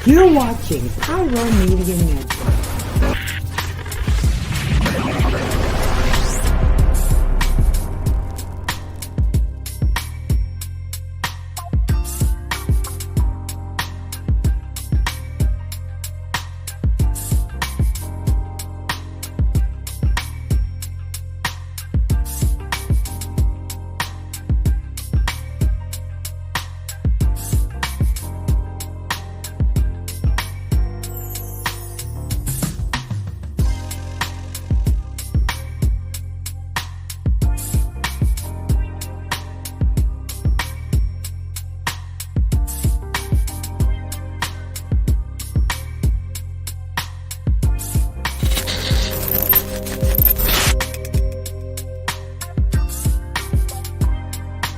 You're watching Pyro Media Network.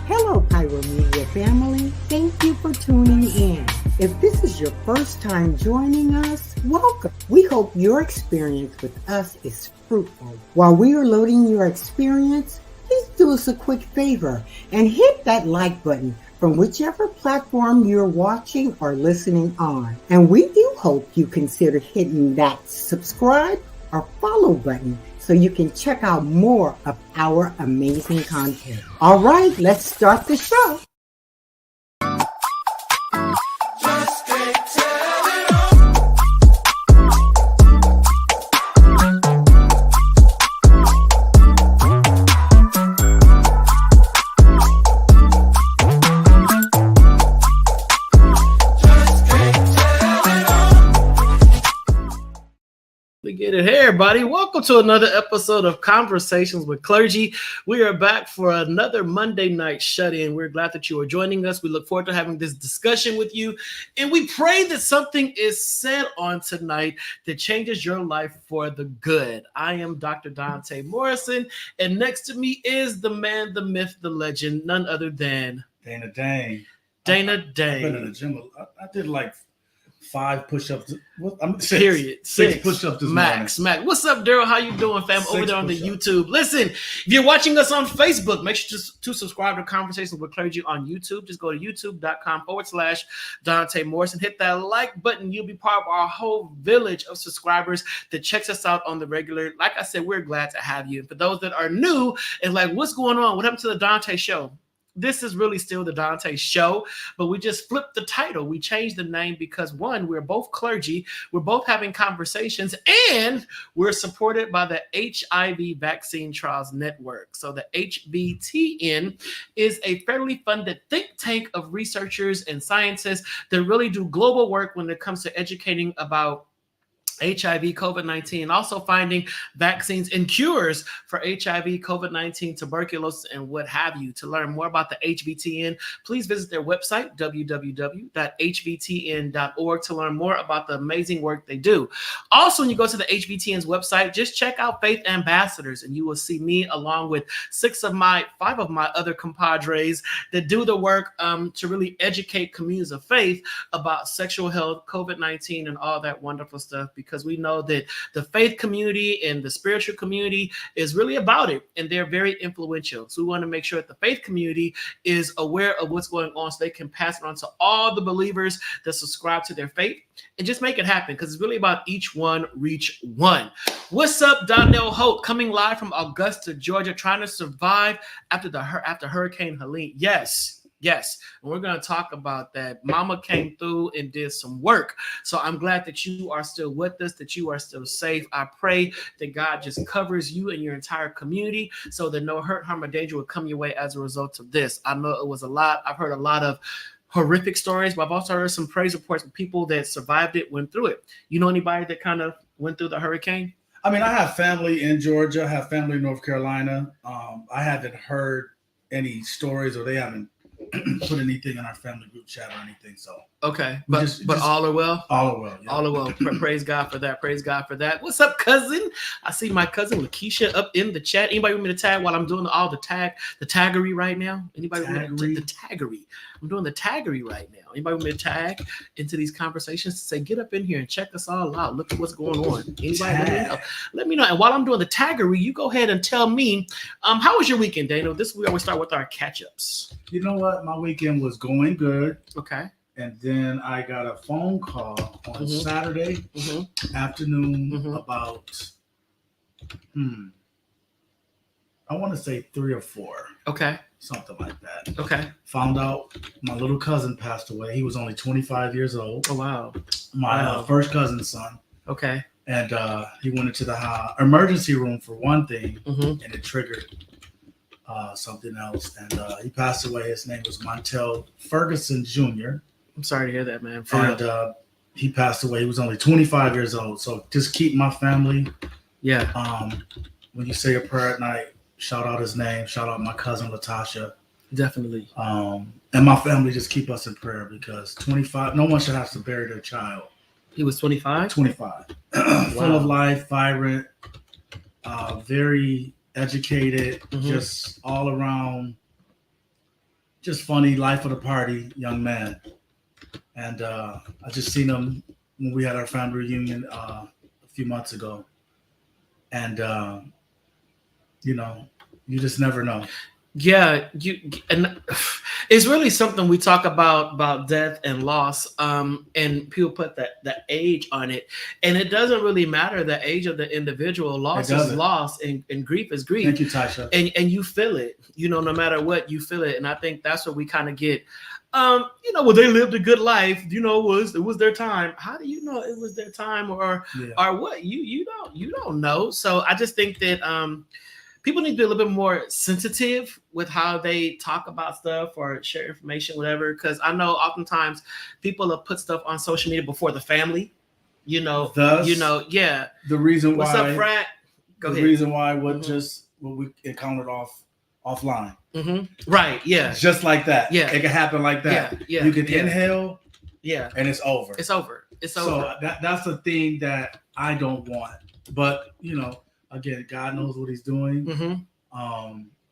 Hello, Pyro Media family. Thank you for tuning in. If this is your first time joining us, welcome. We hope your experience with us is fruitful. While we are loading your experience, please do us a quick favor and hit that like button from whichever platform you're watching or listening on. And we do hope you consider hitting that subscribe or follow button so you can check out more of our amazing content. All right, let's start the show. Hey everybody, welcome to another episode of Conversations with Clergy. We are back for another Monday night shut-in. We're glad that you are joining us. We look forward to having this discussion with you, and we pray that something is said on tonight that changes your life for the good. I am Dr. Donta Morrison, and next to me is the man, the myth, the legend, none other than Dana Dang. Dana Dang. I've been in the gym. I did like 5 push-ups. Period. Six push-ups this max. morning. Max. What's up, Daryl? How you doing, fam? Over there on the YouTube. Listen, if you're watching us on Facebook, make sure to subscribe to Conversations with Clergy on YouTube. Just go to youtube.com/Donta Morrison. Hit that like button. You'll be part of our whole village of subscribers that checks us out on the regular. Like I said, we're glad to have you. And for those that are new and like, what's going on? What happened to the Donta Show? This is really still the Donta Show, but we just flipped the title. We changed the name because, one, we're both clergy, we're both having conversations, and we're supported by the HIV Vaccine Trials Network. So the HVTN is a federally funded think tank of researchers and scientists that really do global work when it comes to educating about HIV, COVID-19, and also finding vaccines and cures for HIV, COVID-19, tuberculosis, and what have you. To learn more about the HVTN, please visit their website, www.hvtn.org, to learn more about the amazing work they do. Also, when you go to the HVTN's website, just check out Faith Ambassadors, and you will see me along with 5 of my other compadres that do the work to really educate communities of faith about sexual health, COVID-19, and all that wonderful stuff, because we know that the faith community and the spiritual community is really about it, and they're very influential. So we want to make sure that the faith community is aware of what's going on so they can pass it on to all the believers that subscribe to their faith and just make it happen, because it's really about each one reach one. What's up, Donnell Hope, coming live from Augusta, Georgia, trying to survive after Hurricane Helene. Yes, and we're going to talk about that. Mama came through and did some work. So I'm glad that you are still with us, that you are still safe. I pray that God just covers you and your entire community so that no hurt, harm, or danger will come your way as a result of this. I know it was a lot. I've heard a lot of horrific stories, but I've also heard some praise reports of people that survived it, went through it. You know anybody that kind of went through the hurricane? I mean, I have family in Georgia. I have family in North Carolina. I haven't heard any stories, or they haven't put anything in our family group chat or anything. So okay, but all are well. All are well. Yeah. All are well. Praise God for that. Praise God for that. What's up, cousin? I see my cousin Lakeisha up in the chat. Anybody want me to tag while I'm doing all the taggery right now? Anybody want me to the taggery? I'm doing the taggery right now. Anybody want me to tag into these conversations to say, get up in here and check us all out. Look at what's going on. Anybody let me know. And while I'm doing the taggery, you go ahead and tell me, how was your weekend, Dano? This we always start with our catch-ups. You know what? My weekend was going good. Okay. And then I got a phone call on Saturday afternoon about, I want to say 3 or 4. Okay. Something like that. Okay. Found out my little cousin passed away. He was only 25 years old. Oh, wow. My first cousin's son. Okay. And he went into the emergency room for one thing, and it triggered something else. And he passed away. His name was Montel Ferguson Jr. I'm sorry to hear that, man. And he passed away. He was only 25 years old. So just keep my family. Yeah. When you say a prayer at night, shout out his name. Shout out my cousin Latasha. Definitely. And my family, just keep us in prayer because 25. No one should have to bury their child. He was 25. 25. Full of life, vibrant, very educated, just all around, just funny, life of the party young man. And I just seen him when we had our family reunion a few months ago. And you just never know. Yeah, and it's really something we talk about death and loss, and people put that age on it, and it doesn't really matter the age of the individual. Loss is loss, and grief is grief. Thank you, Tasha. And you feel it, no matter what, you feel it, and I think that's what we kind of get. Well, they lived a good life. It was their time. How do you know it was their time, or what? You don't know. So I just think that people need to be a little bit more sensitive with how they talk about stuff or share information, whatever. Because I know oftentimes people have put stuff on social media before the family. Thus, yeah. The reason why. What's up, Frat? Go ahead. The reason why what we encountered offline. Right. Yeah. Just like that. Yeah. It can happen like that. Yeah. You can inhale. Yeah. And it's over. It's over. So that's the thing that I don't want. But again, God knows what He's doing.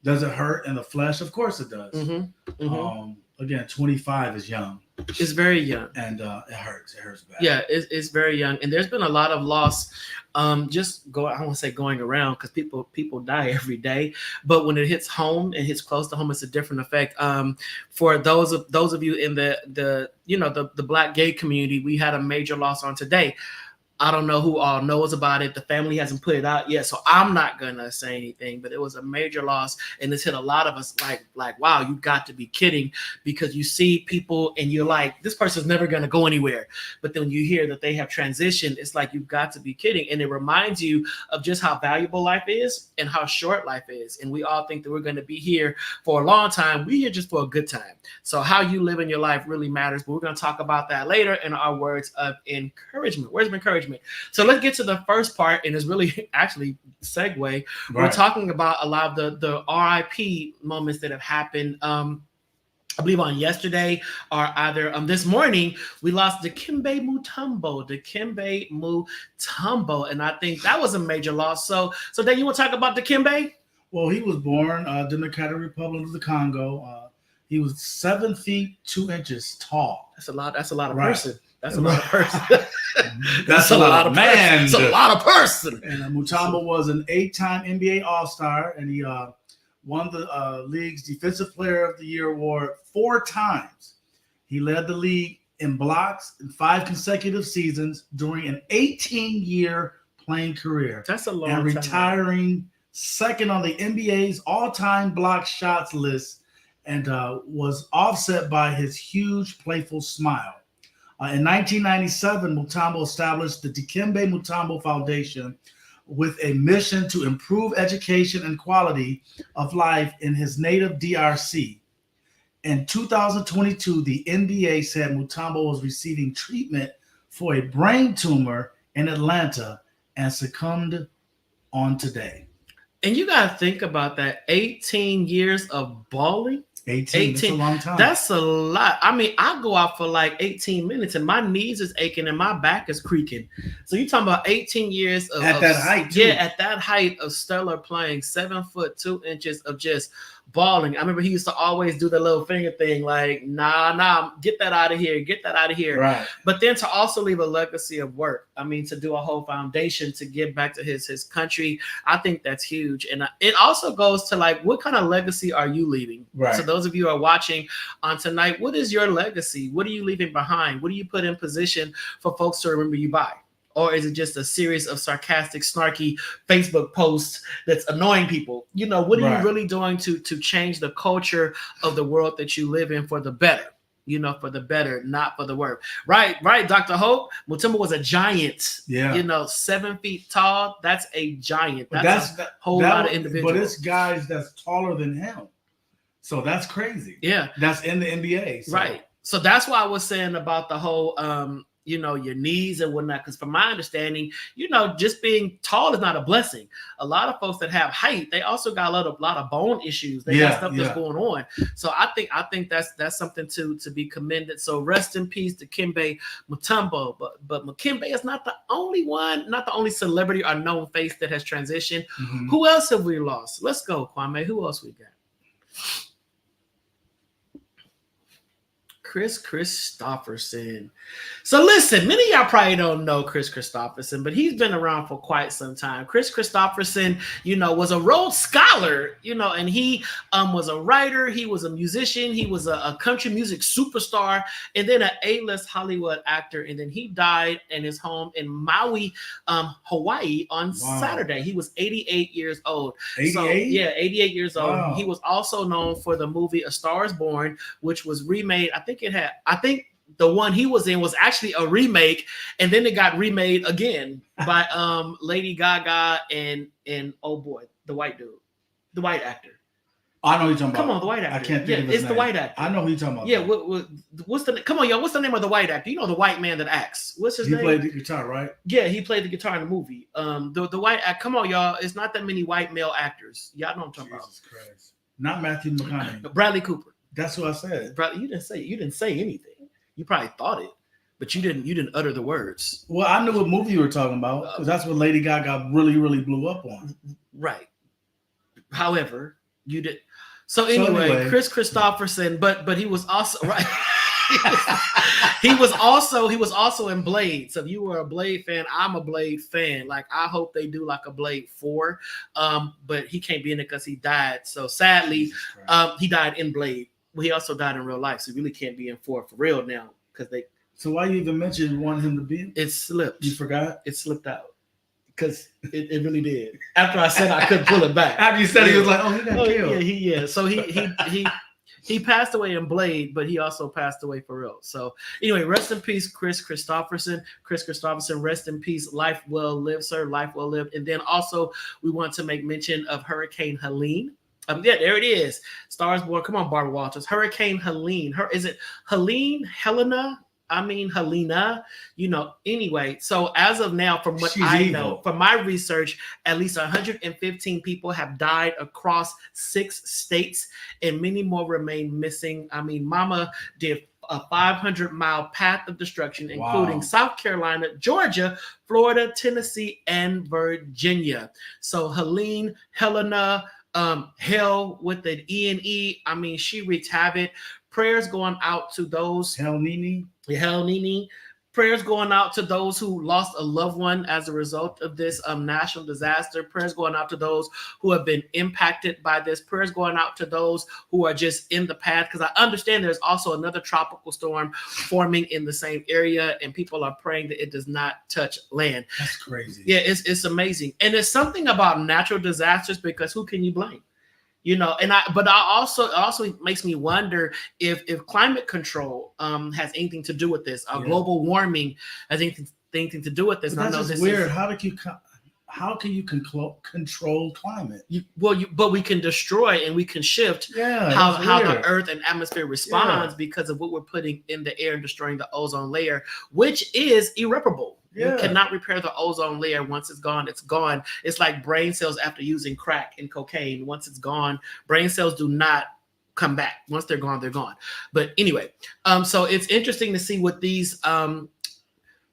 Does it hurt in the flesh? Of course it does. Again, 25 is young. It's very young, and it hurts. It hurts bad. Yeah, it's very young, and there's been a lot of loss. I want to say going around because people die every day, but when it hits home and hits close to home, it's a different effect. For those of you in the Black gay community, we had a major loss on today. I don't know who all knows about it. The family hasn't put it out yet, so I'm not gonna say anything. But it was a major loss, and it's hit a lot of us. Like, wow, you got to be kidding! Because you see people, and you're like, this person's never gonna go anywhere. But then when you hear that they have transitioned, it's like you've got to be kidding, and it reminds you of just how valuable life is and how short life is. And we all think that we're gonna be here for a long time. We're here just for a good time. So how you live in your life really matters. But we're gonna talk about that later in our words of encouragement. Words of encouragement. So let's get to the first part, and it's really actually segue. Right. We're talking about a lot of the RIP moments that have happened. I believe on yesterday or either this morning, we lost Dikembe Mutombo, and I think that was a major loss. So then you want to talk about Dikembe? Well, he was born Democratic Republic of the Congo. He was 7 feet 2 inches tall. That's a lot of person. That's a lot of person. That's a lot of man. It's a lot of person. And Mutombo was an 8-time NBA All-Star, and he won the league's Defensive Player of the Year award 4 times. He led the league in blocks in 5 consecutive seasons during an 18-year playing career. That's a long time. And retiring second on the NBA's all-time block shots list, and was offset by his huge playful smile. In 1997, Mutombo established the Dikembe Mutombo Foundation with a mission to improve education and quality of life in his native DRC. In 2022, the NBA said Mutombo was receiving treatment for a brain tumor in Atlanta and succumbed on today. And you got to think about that. 18 years of balling. 18. That's a long time. That's a lot. I mean, I go out for like 18 minutes and my knees is aching and my back is creaking. So you're talking about 18 years of that height. Too. Yeah, at that height of stellar playing, 7 foot 2 inches of just balling. I remember he used to always do the little finger thing, like, nah, get that out of here, get that out of here. Right. But then to also leave a legacy of work. I mean, to do a whole foundation to give back to his country. I think that's huge. And it also goes to like, what kind of legacy are you leaving? Right. So those of you who are watching on tonight, what is your legacy? What are you leaving behind? What do you put in position for folks to remember you by? Or is it just a series of sarcastic, snarky Facebook posts that's annoying people? You know, what are you really doing to change the culture of the world that you live in for the better? You know, for the better, not for the worse. Right, Dr. Hope. Mutombo was a giant. Yeah. You know, 7 feet tall. That's a giant. That's a whole lot of individuals. But it's guys that's taller than him. So that's crazy. Yeah. That's in the NBA. So. Right. So that's why I was saying about the whole you know, your knees and whatnot. Because from my understanding, you know, just being tall is not a blessing. A lot of folks that have height, they also got a lot of bone issues. They got stuff that's going on. So I think that's something to be commended. So rest in peace to Dikembe Mutombo. But Dikembe is not the only one, not the only celebrity or known face that has transitioned. Mm-hmm. Who else have we lost? Let's go, Kwame. Who else we got? Kris Kristofferson. So listen, many of y'all probably don't know Kris Kristofferson, but he's been around for quite some time. Kris Kristofferson, you know, was a Rhodes Scholar, you know, and he was a writer, he was a musician, he was a country music superstar, and then an A-list Hollywood actor. And then he died in his home in Maui, Hawaii on Saturday. He was 88 years old. 88? So, yeah, 88 years old. Wow. He was also known for the movie A Star is Born, which was remade. I think the one he was in was actually a remake, and then it got remade again by Lady Gaga and oh boy, the white dude, the white actor. I know who you're talking about. Come on, the white actor. I can't think of his name. The white actor. I know who you're talking about. Yeah, what's the come on, y'all? What's the name of the white actor? You know the white man that acts. What's his name? He played the guitar, right? Yeah, he played the guitar in the movie. The white act. Come on, y'all. It's not that many white male actors. Y'all know what I'm talking Jesus Christ. Not Matthew McConaughey. Bradley Cooper. That's who I said. Bradley, you didn't say anything. You probably thought it, but you didn't utter the words. Well, I knew what movie you were talking about because that's what Lady Gaga really, really blew up on. Right. However, you did. So anyway, Kris Kristofferson, but he was also right. he was also in Blade. So if you were a Blade fan, I'm a Blade fan. Like I hope they do like a Blade 4. But he can't be in it because he died. So sadly, he died in Blade. Well, he also died in real life, so he really can't be in 4 for real now because they. So why you even mention you want him to be? It slipped. You forgot? It slipped out because it really did. After I said I couldn't pull it back. After you said he was like, oh, he got killed. Yeah. So he passed away in Blade, but he also passed away for real. So anyway, rest in peace, Kris Kristofferson. Kris Kristofferson, rest in peace. Life well lived, sir. Life well lived. And then also we want to make mention of Hurricane Helene. Yeah, there it is. Stars Born. Come on, Barbara Walters. Hurricane Helene. Is it Helene? Helena? I mean, Helena, you know, anyway. So as of now, from what I know, from my research, at least 115 people have died across 6 states and many more remain missing. I mean, Mama did a 500-mile path of destruction, including South Carolina, Georgia, Florida, Tennessee, and Virginia. So Helene, Helena, Hell with the E. I mean, she wreaked havoc. Prayers going out to those. Hell Nini. Prayers going out to those who lost a loved one as a result of this national disaster. Prayers going out to those who have been impacted by this. Prayers going out to those who are just in the path. Because I understand there's also another tropical storm forming in the same area, and people are praying that it does not touch land. That's crazy. Yeah, it's amazing. And there's something about natural disasters because who can you blame? You know, but it also makes me wonder if climate control has anything to do with this. Global warming has anything to do with this. But that's just weird. How can you control climate? But we can destroy and we can shift how the earth and atmosphere responds because of what we're putting in the air and destroying the ozone layer, which is irreparable. You cannot repair the ozone layer. Once it's gone, it's gone. It's like brain cells after using crack and cocaine. Once it's gone, brain cells do not come back. Once they're gone, they're gone. But anyway, so it's interesting to see what these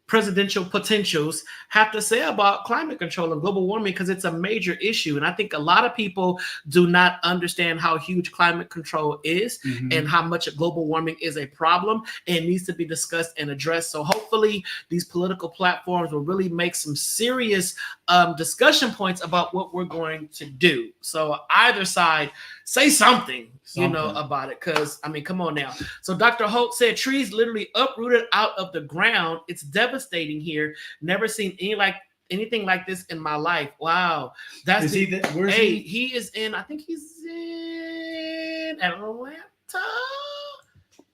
presidential potentials have to say about climate control and global warming, because it's a major issue. And I think a lot of people do not understand how huge climate control is and how much global warming is a problem and needs to be discussed and addressed. So hopefully these political platforms will really make some serious discussion points about what we're going to do. So either side, say something. You know, about it, because I mean, come on now. So Dr. Holt said trees literally uprooted out of the ground. It's devastating here. Never seen anything like this in my life. Wow, that's where's he? He is in. I think he's in Atlanta.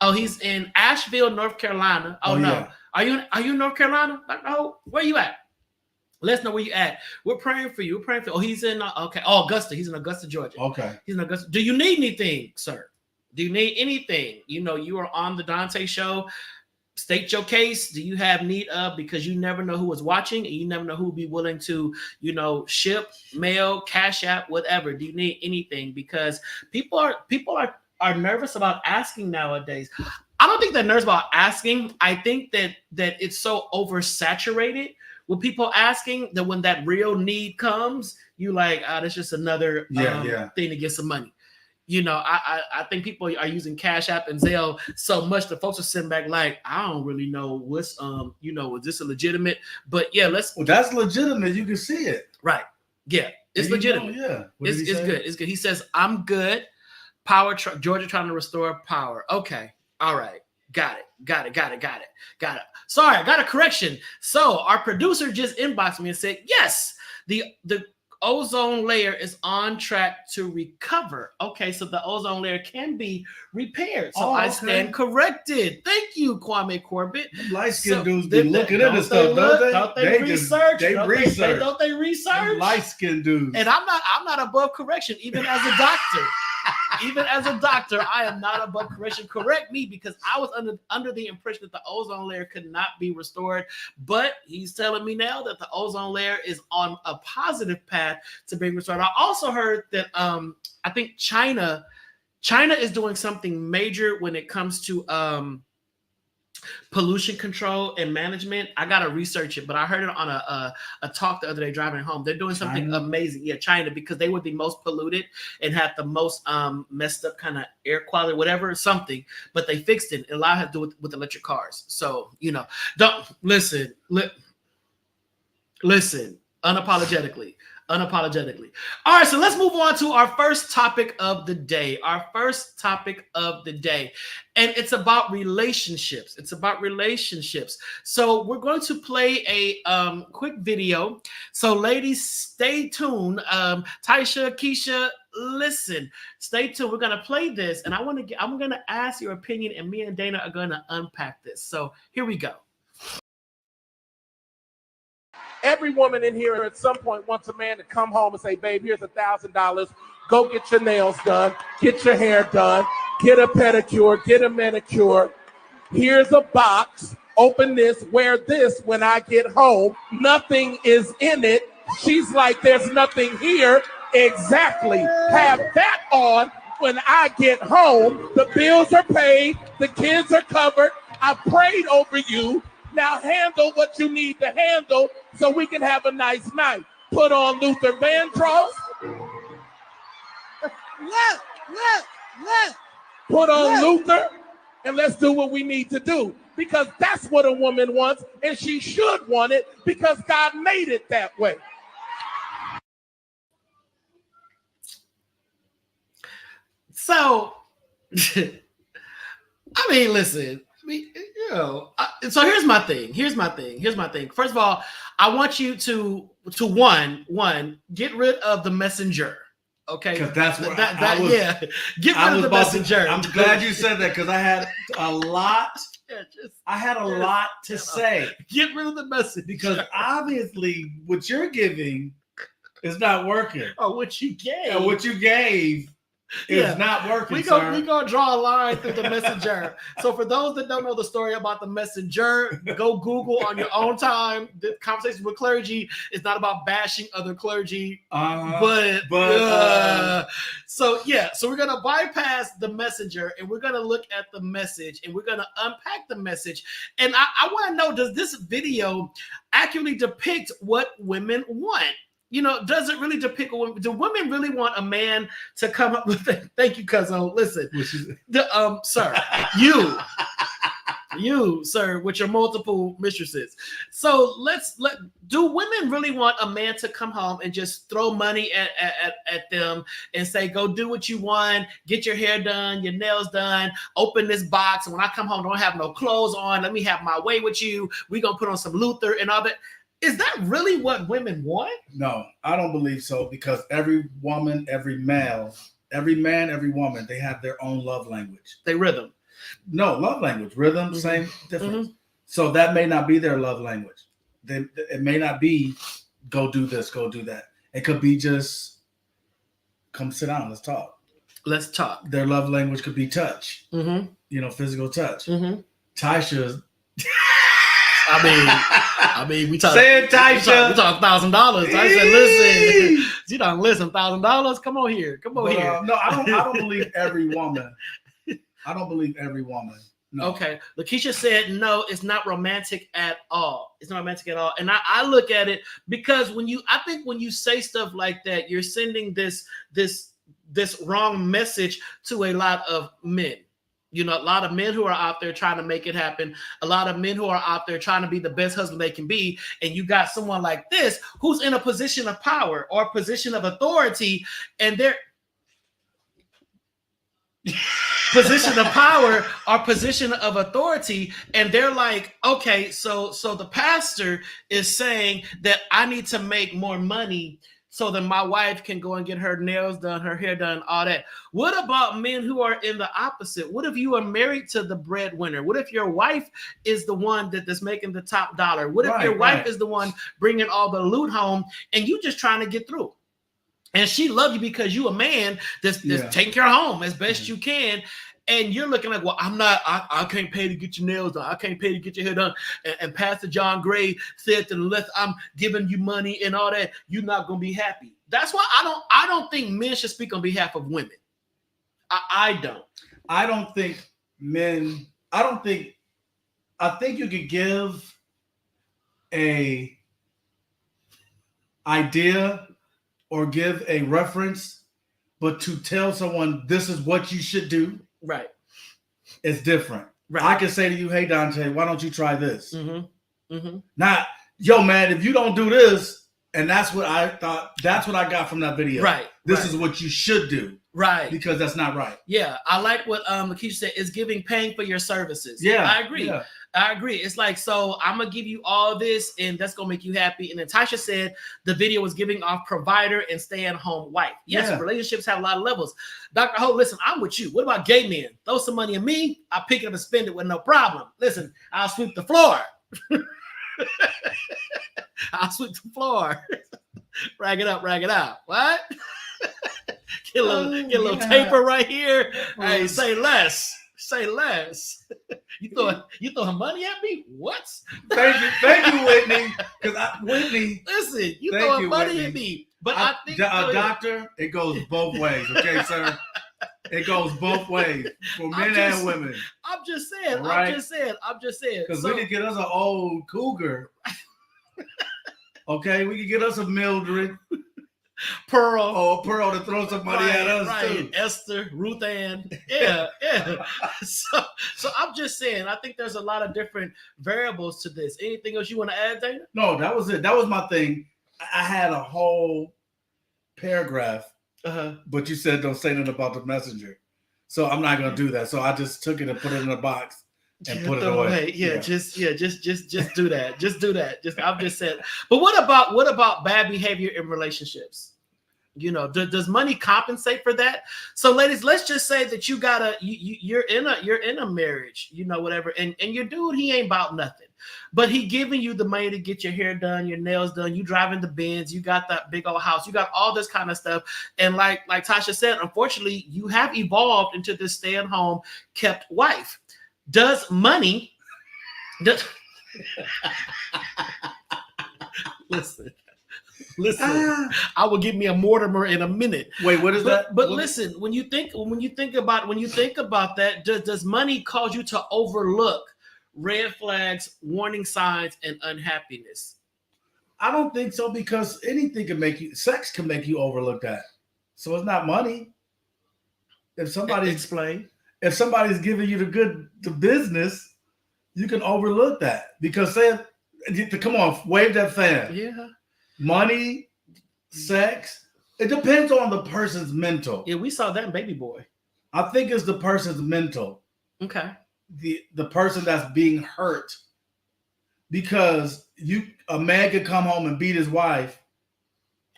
Oh, he's in Asheville, North Carolina. Oh no, yeah. Are you in North Carolina, Dr. Holt? Where you at? Let us know where you at. We're praying for you. We're praying for you. Oh, he's in Augusta. He's in Augusta, Georgia. Okay. He's in Augusta. Do you need anything, sir? Do you need anything? You know, you are on the Donta show. State your case. Do you have need of? Because you never know who is watching, and you never know who will be willing to, you know, ship, mail, cash app, whatever. Do you need anything? Because people are nervous about asking nowadays. I don't think they're nervous about asking. I think that it's so oversaturated with people asking that when that real need comes, you like, that's just another thing to get some money. You know, I think people are using Cash App and Zelle so much that folks are sitting back like, I don't really know what's, you know, is this a legitimate? But yeah, well, that's legitimate. You can see it. Right. Yeah, it's legitimate. It's good. It's good. He says, I'm good. Georgia trying to restore power. Okay. All right. Got it. Sorry, I got a correction. So our producer just inboxed me and said, yes, the ozone layer is on track to recover. Okay, so the ozone layer can be repaired. So I stand corrected. Thank you, Kwame Corbett. Light-skinned dudes be looking at this stuff, don't they? Don't they research? Don't they research? Light-skinned dudes. And I'm not above correction, even as a doctor. Even as a doctor, I am not above correction. Correct me, because I was under the impression that the ozone layer could not be restored. But he's telling me now that the ozone layer is on a positive path to being restored. I also heard that I think China is doing something major when it comes to pollution control and management. I gotta research it, but I heard it on a talk the other day driving home. They're doing something amazing. Yeah, China, because they were the most polluted and had the most messed up kind of air quality, whatever, something. But they fixed it. It allowed to do with electric cars. So, you know, don't listen unapologetically. All right, so let's move on to our first topic of the day. And it's about relationships. So we're going to play a quick video. So ladies, stay tuned. Taisha, Keisha, listen, stay tuned. We're going to play this, and I'm going to ask your opinion, and me and Dana are going to unpack this. So here we go. Every woman in here at some point wants a man to come home and say, babe, here's $1,000. Go get your nails done. Get your hair done. Get a pedicure. Get a manicure. Here's a box. Open this. Wear this when I get home. Nothing is in it. She's like, there's nothing here. Exactly. Have that on when I get home. The bills are paid. The kids are covered. I prayed over you. Now handle what you need to handle so we can have a nice night. Put on Luther Vandross. Put on Luther, and let's do what we need to do. Because that's what a woman wants, and she should want it because God made it that way. So, I mean, listen. You know, so here's my thing. First of all, I want you to one get rid of the messenger. Okay, because that's what get rid of the messenger. I'm glad you said that because I had a lot. To say. Get rid of the messenger because obviously what you're giving is not working. Oh, what you gave. It's not working. We're gonna draw a line through the messenger. So for those that don't know the story about the messenger, go Google on your own time. The conversation with clergy is not about bashing other clergy, so So we're gonna bypass the messenger and we're gonna look at the message and we're gonna unpack the message. And I want to know, does this video accurately depict what women want? You know, does it really depict what women? Do women really want a man to come up with it? Thank you, cousin. Listen, sir, you, sir, with your multiple mistresses. So do women really want a man to come home and just throw money at them and say, go do what you want, get your hair done, your nails done, open this box, and when I come home, don't have no clothes on, let me have my way with you, we gonna put on some Luther and all that? Is that really what women want? No, I don't believe so, because every woman, every male, every man, every woman, they have their own love language. They rhythm. No, love language, rhythm, same difference. Mm-hmm. So that may not be their love language. It may not be go do this, go do that. It could be just come sit down, let's talk. Let's talk. Their love language could be touch, physical touch. Tasha's. I mean, we talk. Say it, Tasha. We talk $1,000. I said, listen, you don't listen, $1,000. Come on here. No, I don't believe every woman. I don't believe every woman. No. Okay. Lakeisha said, no, it's not romantic at all. It's not romantic at all. And I look at it because I think when you say stuff like that, you're sending this wrong message to a lot of men. You know, a lot of men who are out there trying to make it happen, a lot of men who are out there trying to be the best husband they can be. And you got someone like this who's in a position of power or a position of authority, and they're position of power or position of authority, and they're like, okay, so the pastor is saying that I need to make more money so that my wife can go and get her nails done, her hair done, all that. What about men who are in the opposite? What if you are married to the breadwinner? What if your wife is the one that's making the top dollar? What if your wife is the one bringing all the loot home and you just trying to get through? And she loves you because you a man that's taking care of home as best you can. And you're looking like, well, I can't pay to get your nails done. I can't pay to get your hair done. And Pastor John Gray said that unless I'm giving you money and all that, you're not going to be happy. That's why I don't think men should speak on behalf of women. I don't. I don't think men, I think you could give a idea or give a reference, but to tell someone this is what you should do, right, it's different. Right. I can say to you, hey, Donta, why don't you try this? Not, yo, man, if you don't do this, and that's what I thought, that's what I got from that video. Right. This is what you should do. Right. Because that's not right. Yeah. I like what Lakeisha said, is paying for your services. Yeah. I agree. Yeah. I agree. It's like, so I'm going to give you all this and that's going to make you happy. And then Tasha said the video was giving off provider and stay-at-home wife. Yes, relationships have a lot of levels. Dr. Ho, listen, I'm with you. What about gay men? Throw some money at me. I'll pick it up and spend it with no problem. Listen, I'll sweep the floor. I'll sweep the floor. Rag it up, rag it out. What? Get a little taper right here. Hey, say less. Say less. You throwing money at me? What? Thank you, Whitney. Because Whitney, listen, you throwing money Whitney. At me. But I think doctor, it goes both ways, okay, sir? It goes both ways for men and women. I'm just saying. Right? I'm just saying. Because we could get us an old cougar. Okay, we could get us a Mildred. Pearl to throw some money at us too. Esther, Ruth Ann, yeah. So I'm just saying, I think there's a lot of different variables to this. Anything else you want to add, Dana? No, that was it. That was my thing. I had a whole paragraph, but you said don't say nothing about the messenger, so I'm not gonna do that. So I just took it and put it in a box and put it away. Just do that. Just do that. I'm just saying. But what about bad behavior in relationships? You know, does money compensate for that? So, ladies, let's just say that you're in a marriage, you know, whatever, and your dude, he ain't about nothing, but he giving you the money to get your hair done, your nails done, you driving the Benz, you got that big old house, you got all this kind of stuff, and like Tasha said, unfortunately, you have evolved into this stay-at-home kept wife. Does money? Listen. Listen, I will give me a Mortimer in a minute. Wait, what is that? But listen, when you think about that, does money cause you to overlook red flags, warning signs, and unhappiness? I don't think so, because anything can make you, sex can make you overlook that. So it's not money. If somebody's giving you the business, you can overlook that, because come on, wave that fan. Yeah. Money, sex, it depends on the person's mental. Yeah, we saw that in Baby Boy. I think it's the person's mental. Okay. The person that's being hurt, because a man could come home and beat his wife,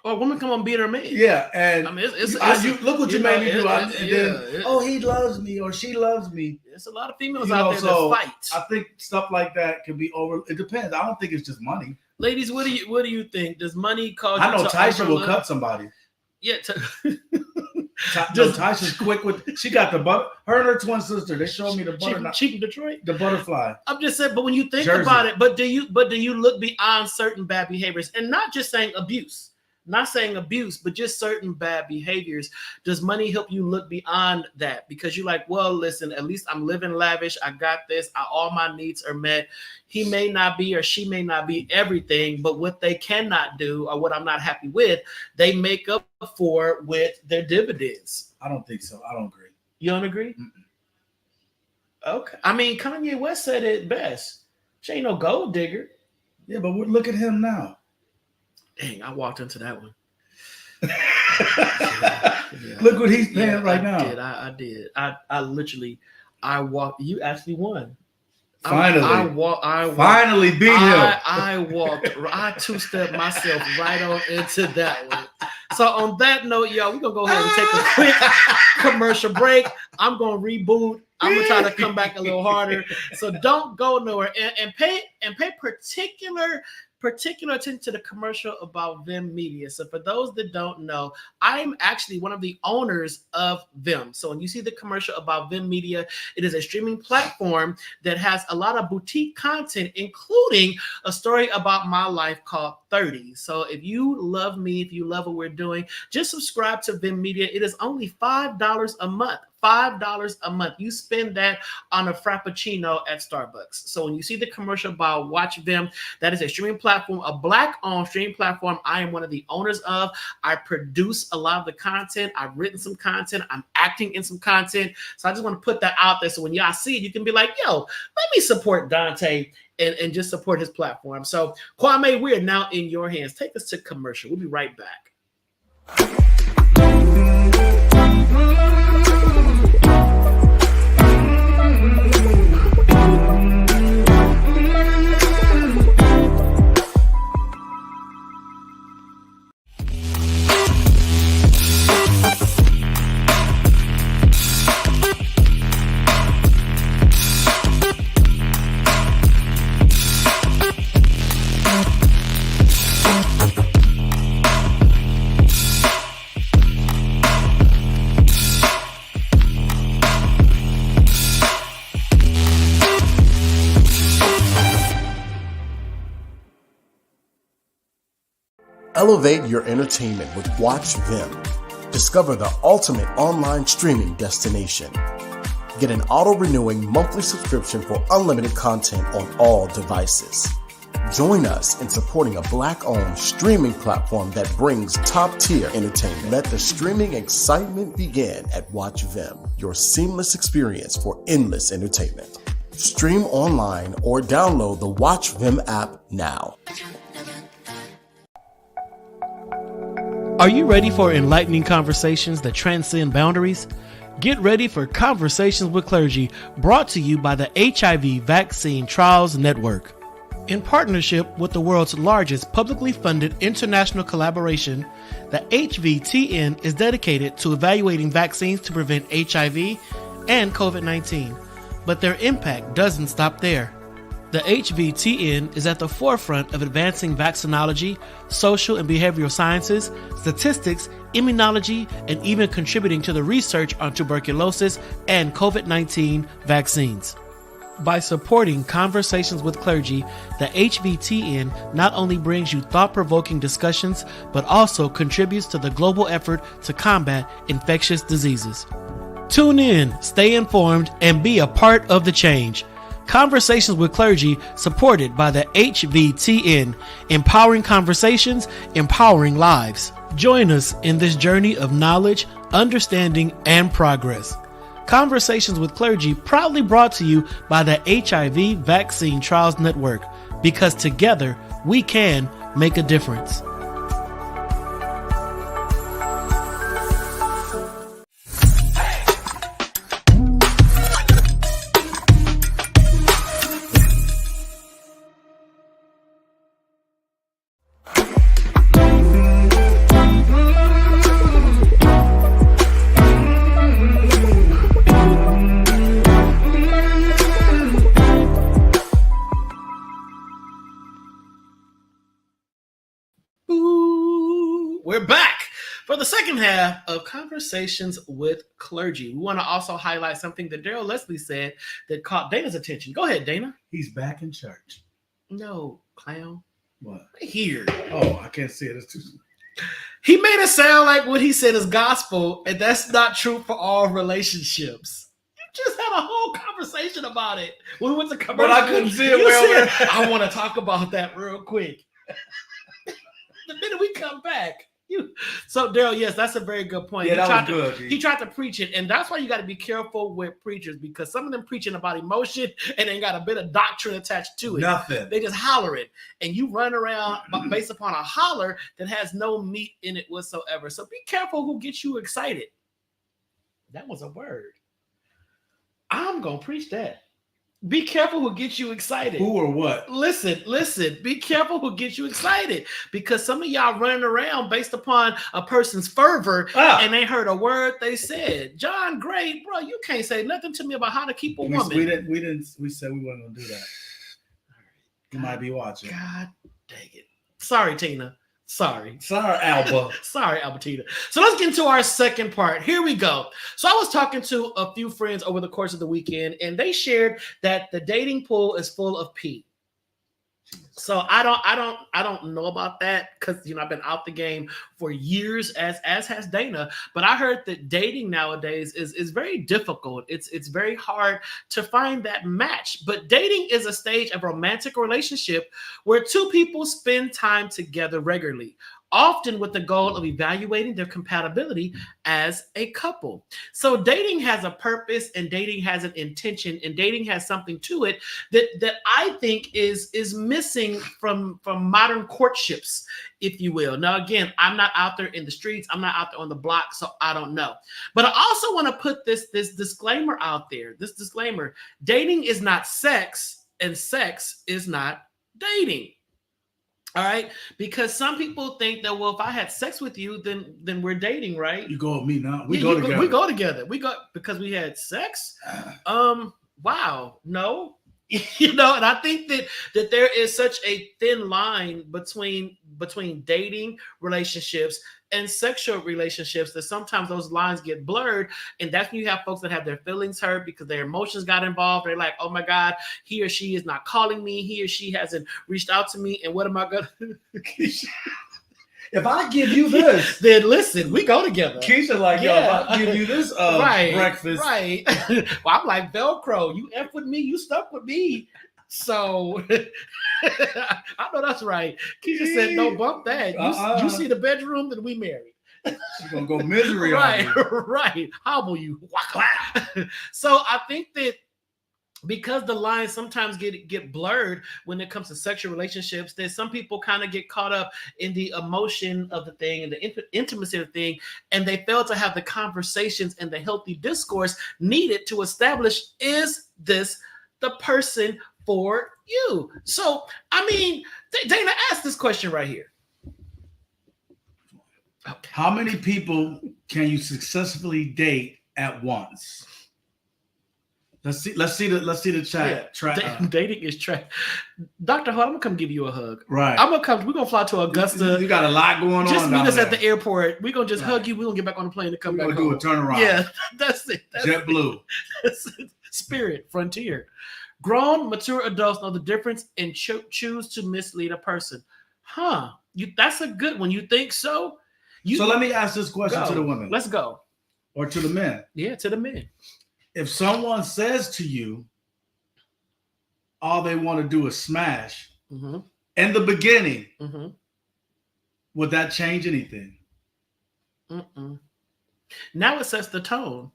or a woman come home and beat her man. Yeah, and I mean, look what you made me do. He loves me or she loves me. There's a lot of females out there that fight. I think stuff like that can be over. It depends. I don't think it's just money. Ladies, what do you think? Does money cause? I know Tyson will cut somebody. Yeah. Tyson's quick with. She got the butter. Her and her twin sister. They showed me the butter. Cheap in Detroit. The butterfly. I'm just saying, but when you think about it, do you look beyond certain bad behaviors, and not just saying abuse? Not saying abuse, but just certain bad behaviors. Does money help you look beyond that? Because you're like, well, listen, at least I'm living lavish. I got this. All my needs are met. He may not be, or she may not be everything, but what they cannot do, or what I'm not happy with, they make up for with their dividends. I don't think so. I don't agree. You don't agree? Mm-mm. Okay. I mean, Kanye West said it best. She ain't no gold digger. Yeah, but look at him now. Dang, I walked into that one. Look what he's paying right now. I did. I literally walked. You actually won. Finally. I finally beat him. I two-stepped myself right on into that one. So on that note, y'all, we're going to go ahead and take a quick commercial break. I'm going to reboot. I'm going to try to come back a little harder. So don't go nowhere. And pay particular attention to the commercial about Vim Media. So for those that don't know, I'm actually one of the owners of Vim. So when you see the commercial about Vim Media, it is a streaming platform that has a lot of boutique content, including a story about my life called 30. So if you love me, if you love what we're doing, just subscribe to Vim Media. It is only $5 a month. $5 a month. You spend that on a Frappuccino at Starbucks. So when you see the commercial about Watch Vim, that is a streaming platform, a Black-owned streaming platform I am one of the owners of. I produce a lot of the content. I've written some content. I'm acting in some content. So I just want to put that out there so when y'all see it, you can be like, yo, let me support Donta and just support his platform. So Kwame, we are now in your hands. Take us to commercial. We'll be right back. Elevate your entertainment with Watch Vim. Discover the ultimate online streaming destination. Get an auto-renewing monthly subscription for unlimited content on all devices. Join us in supporting a Black-owned streaming platform that brings top-tier entertainment. Let the streaming excitement begin at Watch Vim, your seamless experience for endless entertainment. Stream online or download the Watch Vim app now. Are you ready for enlightening conversations that transcend boundaries? Get ready for Conversations with Clergy, brought to you by the HIV Vaccine Trials Network. In partnership with the world's largest publicly funded international collaboration, the HVTN is dedicated to evaluating vaccines to prevent HIV and COVID-19. But their impact doesn't stop there. The HVTN is at the forefront of advancing vaccinology, social and behavioral sciences, statistics, immunology, and even contributing to the research on tuberculosis and COVID-19 vaccines. By supporting Conversations with Clergy, the HVTN not only brings you thought-provoking discussions, but also contributes to the global effort to combat infectious diseases. Tune in, stay informed, and be a part of the change. Conversations with Clergy, supported by the HVTN, empowering conversations, empowering lives. Join us in this journey of knowledge, understanding, and progress. Conversations with Clergy proudly brought to you by the HIV Vaccine Trials Network, because together we can make a difference. We're back for the second half of Conversations with Clergy. We want to also highlight something that Daryl Leslie said that caught Dana's attention. Go ahead, Dana. He's back in church. No, clown. What? Here. Oh, I can't see it. It's too... He made it sound like what he said is gospel, and that's not true for all relationships. You just had a whole conversation about it when we went to commercial. But I couldn't see it well. I want to talk about that real quick. The minute we come back. So, Daryl, yes, that's a very good point. Yeah, that was good. He tried to preach it, and that's why you got to be careful with preachers, because some of them preaching about emotion and they got a bit of doctrine attached to it. Nothing. They just holler it, and you run around based upon a holler that has no meat in it whatsoever. So be careful who gets you excited. That was a word. I'm going to preach that. Be careful who gets you excited. Who or what? Listen. Be careful who gets you excited, because some of y'all running around based upon a person's fervor and they heard a word they said. John Gray, bro, you can't say nothing to me about how to keep a woman. We said we weren't going to do that. You might be watching. God dang it. Sorry, Tina. Sorry, Alba. Sorry, Albertina. So let's get into our second part. Here we go. So I was talking to a few friends over the course of the weekend, and they shared that the dating pool is full of pee. So I don't know about that, because I've been out the game for years, as has Dana. But I heard that dating nowadays is very difficult. It's very hard to find that match. But dating is a stage of romantic relationship where two people spend time together regularly, often with the goal of evaluating their compatibility as a couple. So dating has a purpose, and dating has an intention, and dating has something to it that I think is missing from modern courtships, if you will. Now, again, I'm not out there in the streets. I'm not out there on the block, so I don't know. But I also want to put this disclaimer out there. This disclaimer: dating is not sex, and sex is not dating. All right, because some people think that, well, if I had sex with you, then we're dating, right? You go with me now. We go together. We go together. We go because we had sex. Wow, no, and I think that there is such a thin line between dating relationships and sexual relationships that sometimes those lines get blurred. And that's when you have folks that have their feelings hurt because their emotions got involved. They're like, oh my God, he or she is not calling me. He or she hasn't reached out to me. And what am I going to do? If I give you this, then listen, we go together. Keisha like, yo, if I give you this breakfast. Right. Well, I'm like Velcro. You F with me, you stuck with me. So I know that's right. Keisha said, "No, bump that. You see the bedroom, then we married." She's gonna go misery right, on you. Right. Hobble you. So I think that because the lines sometimes get blurred when it comes to sexual relationships, that some people kind of get caught up in the emotion of the thing and the intimacy of the thing, and they fail to have the conversations and the healthy discourse needed to establish, is this the person for you? So, I mean, Dana, ask this question right here. Okay. How many people can you successfully date at once? Let's see the chat. Yeah, dating is trash. Dr. Hart, I'm gonna come give you a hug. Right. We're gonna fly to Augusta. You got a lot going on. Just meet us at the airport. We're gonna just hug you. We're gonna get back on the plane and come back. We're gonna do a turnaround. Yeah, that's it. JetBlue. Spirit, Frontier. Grown, mature adults know the difference and choose to mislead a person. Huh? That's a good one. You think so? So let me ask this question to the women. Let's go. Or to the men. Yeah, to the men. If someone says to you, all they want to do is smash, in the beginning, would that change anything? Now it sets the tone.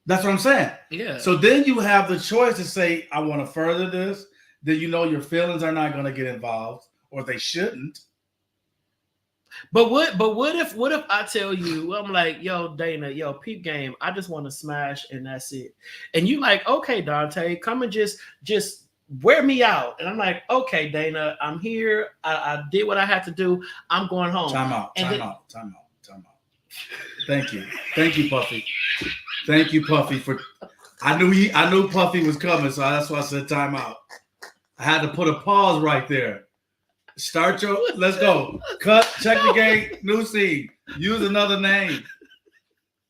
That's what I'm saying. Yeah. So then you have the choice to say, I want to further this. Then you know your feelings are not going to get involved, or they shouldn't. But what if I tell you, I'm like, yo, Dana, yo, peep game, I just want to smash and that's it. And you like, okay, Dante, come and just wear me out. And I'm like, okay, Dana, I'm here. I did what I had to do. I'm going home. Time out. Thank you, Puffy. Thank you, Puffy. I knew Puffy was coming, so that's why I said time out. I had to put a pause right there. Let's go. Cut, check the gate, new scene. Use another name.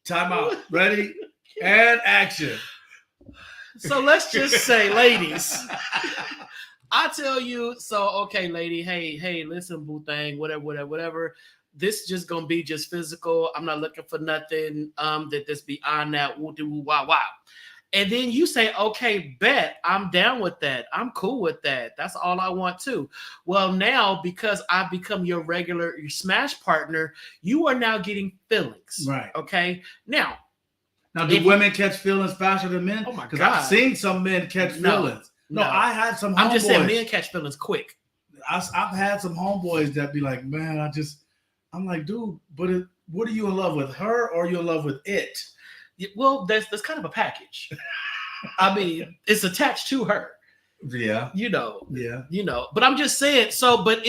Time out. Ready? And action. So let's just say, ladies, I tell you, so okay, lady, hey, listen, boo thing, whatever. This just gonna be just physical. I'm not looking for nothing that this beyond that. Woo doo wow wow. And then you say, okay, bet, I'm down with that. I'm cool with that. That's all I want too. Well, now because I've become your smash partner, you are now getting feelings. Right. Okay. Now do women catch feelings faster than men? Oh my God. Because I've seen some men catch feelings. No, I had some homeboys. I'm just saying men catch feelings quick. I've had some homeboys that be like, man, I'm like, dude, but what are you in love with, her or are you in love with it? Well, that's kind of a package. I mean, it's attached to her. Yeah. But I'm just saying, but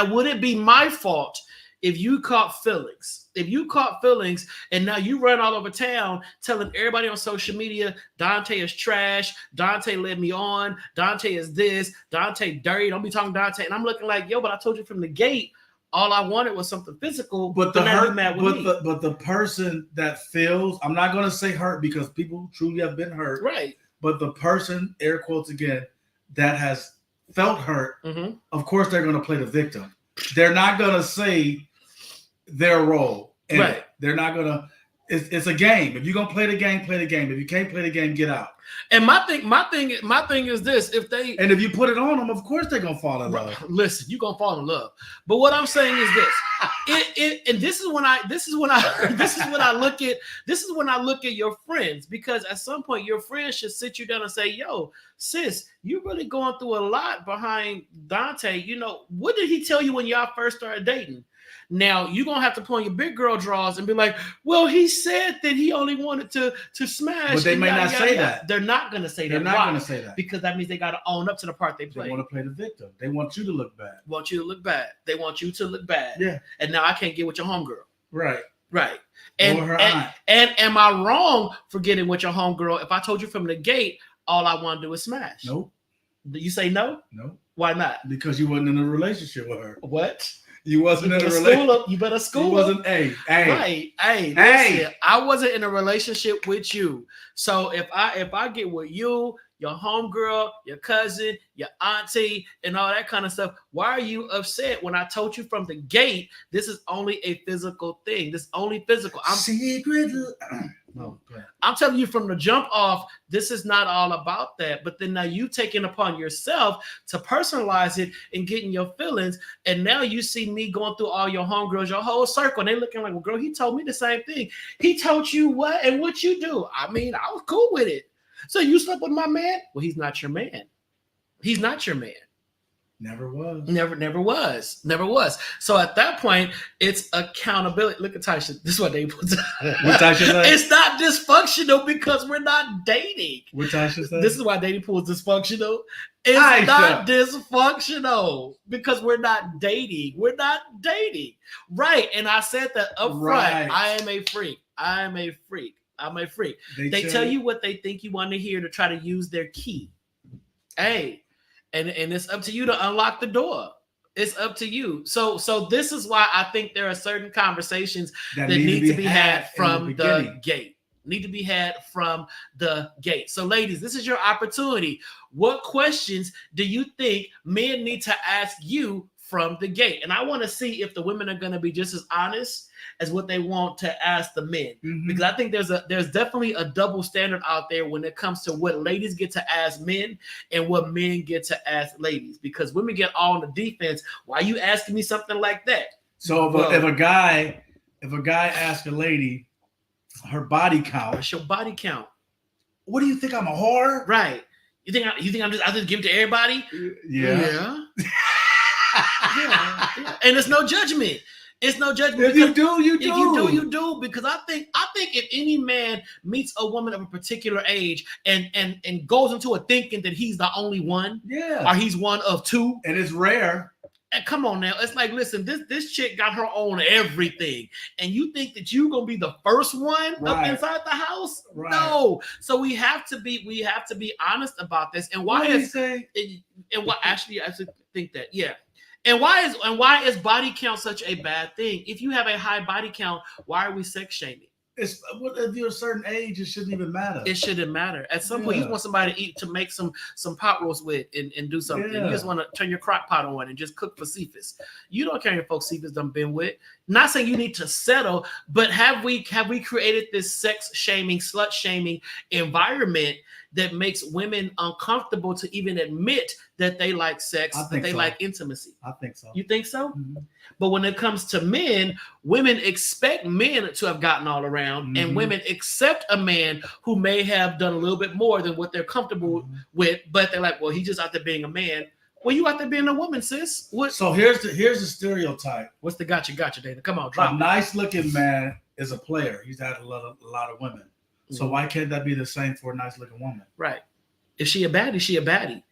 would it be my fault if you caught feelings? If you caught feelings and now you run all over town telling everybody on social media, Dante is trash, Dante led me on, Dante is this, Dante dirty, don't be talking Dante. And I'm looking like, yo, but I told you from the gate, all I wanted was something physical. But the person that feels, I'm not going to say hurt because people truly have been hurt. Right. But the person, air quotes again, that has felt hurt, of course they're going to play the victim. They're not going to say their role. Right. They're not going to. It's a game. If you're going to play the game, play the game. If you can't play the game, get out. And my thing is this: if you put it on them, of course they're gonna fall in love. Listen, you're gonna fall in love. But what I'm saying is this: this is when I look at your friends, because at some point your friends should sit you down and say, "Yo, sis, you're really going through a lot behind Dante. You know, what did he tell you when y'all first started dating?" Now you're gonna have to pull on your big girl drawers and be like, well, he said that he only wanted to smash. But they may not say that. They're not gonna say that. They're not gonna say that. Because that means they gotta own up to the part they play. They want to play the victim. They want you to look bad. They want you to look bad. Yeah. And now I can't get with your homegirl. Right. And am I wrong for getting with your homegirl if I told you from the gate all I want to do is smash? Nope. Do you say no? No. Why not? Because you wasn't in a relationship with her. What? You wasn't in a relationship. You better school up. You wasn't. Hey. Listen, I wasn't in a relationship with you. So if I get with you, your homegirl, your cousin, your auntie, and all that kind of stuff, why are you upset when I told you from the gate this is only a physical thing? This is only physical. I'm telling you from the jump off, this is not all about that. But then now you taking upon yourself to personalize it and getting your feelings. And now you see me going through all your homegirls, your whole circle, and they looking like, well, girl, he told me the same thing. He told you what and what you do. I mean, I was cool with it. So you slept with my man? Well, he's not your man. He's not your man. Never was. Never was. So at that point, it's accountability. Look at Tasha. This is what they put. What Tasha said? It's not dysfunctional because we're not dating. What Tasha said? This is why dating pool is dysfunctional. It's not dysfunctional because we're not dating. We're not dating. Right. And I said that up front. I am a freak. I'm a freak. They tell you what they think you want to hear to try to use their key. Hey. And it's up to you to unlock the door. It's up to you. So this is why I think there are certain conversations that need to be had from the gate. need to be had from the gate. So ladies, this is your opportunity. What questions do you think men need to ask you from the gate? And I want to see if the women are going to be just as honest as what they want to ask the men, because I think there's definitely a double standard out there when it comes to what ladies get to ask men and what men get to ask ladies, because women get all on the defense. Why are you asking me something like that? So if a guy asks a lady her body count, what's your body count? What do you think? I'm a whore? Right. You think I just give it to everybody? Yeah. Yeah. And it's no judgment. It's no judgment. If you do, you do. If you do, you do. Because I think if any man meets a woman of a particular age and goes into a thinking that he's the only one, or he's one of two, and it's rare. And come on now, it's like, listen, this chick got her own everything, and you think that you're gonna be the first one up inside the house? Right. No. So we have to be honest about this. And why actually I think that And why is body count such a bad thing? If you have a high body count, why are we sex shaming? If you're a certain age, it shouldn't even matter. It shouldn't matter. At some point, you just want somebody to make some pot roast with and do something. You just want to turn your crock pot on and just cook for Cephas. You don't care if folks Cephas done been with. Not saying you need to settle, but have we created this sex shaming, slut shaming environment that makes women uncomfortable to even admit that they like sex, that they like intimacy? I think so. You think so? Mm-hmm. But when it comes to men, women expect men to have gotten all around, and women accept a man who may have done a little bit more than what they're comfortable with, but they're like, well, he's just out there being a man. Well, you out there being a woman, sis. What? So here's the stereotype. What's the gotcha, Dana? Come on, drop a nice looking man is a player. He's had a lot of women. So why can't that be the same for a nice looking woman? Right. If she a baddie, she a baddie.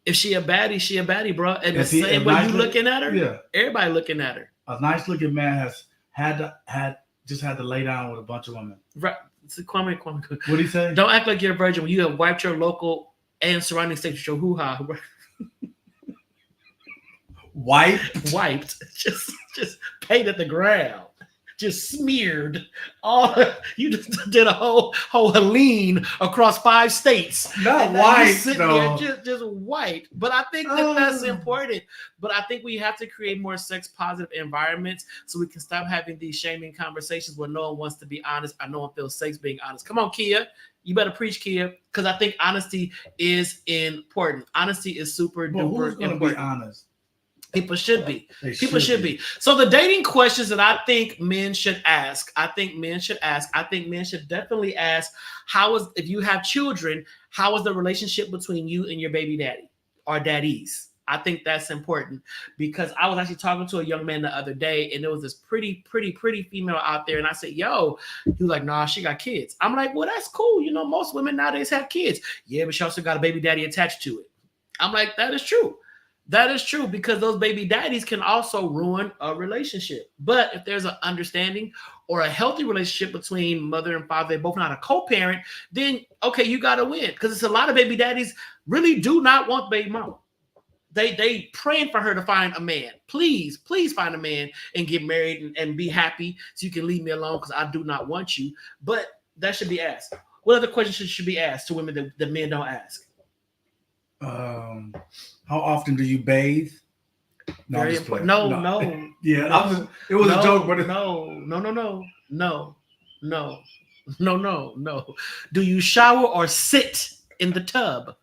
If she a baddie, she a baddie, bro. And the same way you looking at her, everybody looking at her. A nice looking man has had to lay down with a bunch of women. Right. Kwame. What do you say? Don't act like you're a virgin when you have wiped your local and surrounding states with your hoo-ha. Wiped. Just painted the ground. Just smeared all. You just did a whole Helene across 5 states. Not white, no. Just white. But I think that's important. But I think we have to create more sex positive environments so we can stop having these shaming conversations where no one wants to be honest or no one feels safe being honest. Come on, Kia. You better preach, Kia, because I think honesty is important. Honesty is super duper important. Be honest? People should be. So the dating questions that I think men should ask, I think men should definitely ask, if you have children, how is the relationship between you and your baby daddy or daddies? I think that's important, because I was actually talking to a young man the other day, and there was this pretty female out there, and I said, yo, he was like, nah, she got kids. I'm like, well, that's cool. You know, most women nowadays have kids. Yeah, but she also got a baby daddy attached to it. I'm like, that is true. That is true, because those baby daddies can also ruin a relationship. But if there's an understanding or a healthy relationship between mother and father, they both not a co-parent, then okay, you got to win. Because it's a lot of baby daddies really do not want baby mama. They praying for her to find a man. Please find a man and get married and be happy so you can leave me alone, because I do not want you. But that should be asked. What other questions should be asked to women that men don't ask? How often do you bathe? No, very important. No. Yeah, it was a joke, but no. Do you shower or sit in the tub?